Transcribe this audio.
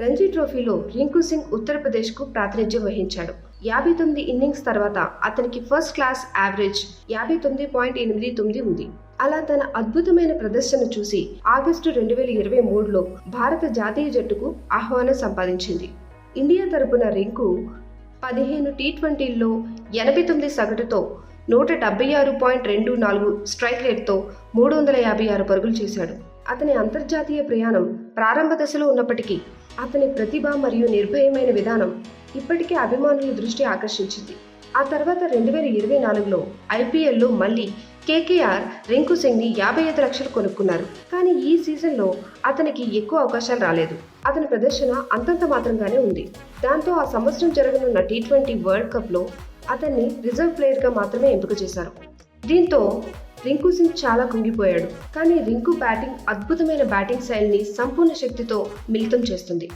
రంజీ ట్రోఫీలో రింకు సింగ్ ఉత్తరప్రదేశ్కు ప్రాతినిధ్యం వహించాడు. 59 ఇన్నింగ్స్ తర్వాత అతనికి ఫస్ట్ క్లాస్ యావరేజ్ 59.89 ఉంది. అలా తన అద్భుతమైన ప్రదర్శన చూసి ఆగస్టు 2023లో భారత జాతీయ జట్టుకు ఆహ్వానం సంపాదించింది. ఇండియా తరపున రింకు 15 టీ20ల్లో 89 సగటుతో 176.24 స్ట్రైక్ రేట్తో 356 పరుగులు చేశాడు. అతని అంతర్జాతీయ ప్రయాణం ప్రారంభ దశలో ఉన్నప్పటికీ అతని ప్రతిభ మరియు నిర్భయమైన విధానం ఇప్పటికే అభిమానుల దృష్టి ఆకర్షించింది. ఆ తర్వాత 2024లో ఐపీఎల్లో మళ్ళీ కేకేఆర్ రింకు సింగ్ని 55 లక్షలు కొనుక్కున్నారు. కానీ ఈ సీజన్లో అతనికి ఎక్కువ అవకాశాలు రాలేదు. అతని ప్రదర్శన అంతంత మాత్రంగానే ఉంది. దాంతో ఆ సంవత్సరం జరగనున్న టీ20 వరల్డ్ కప్లో అతన్ని రిజర్వ్ ప్లేయర్గా మాత్రమే ఎంపిక చేశారు. దీంతో రింకు సింగ్ చాలా కుంగిపోయాడు. కానీ రింకు బ్యాటింగ్ అద్భుతమైన బ్యాటింగ్ శైలిని సంపూర్ణ శక్తితో మిళితం చేస్తుంది.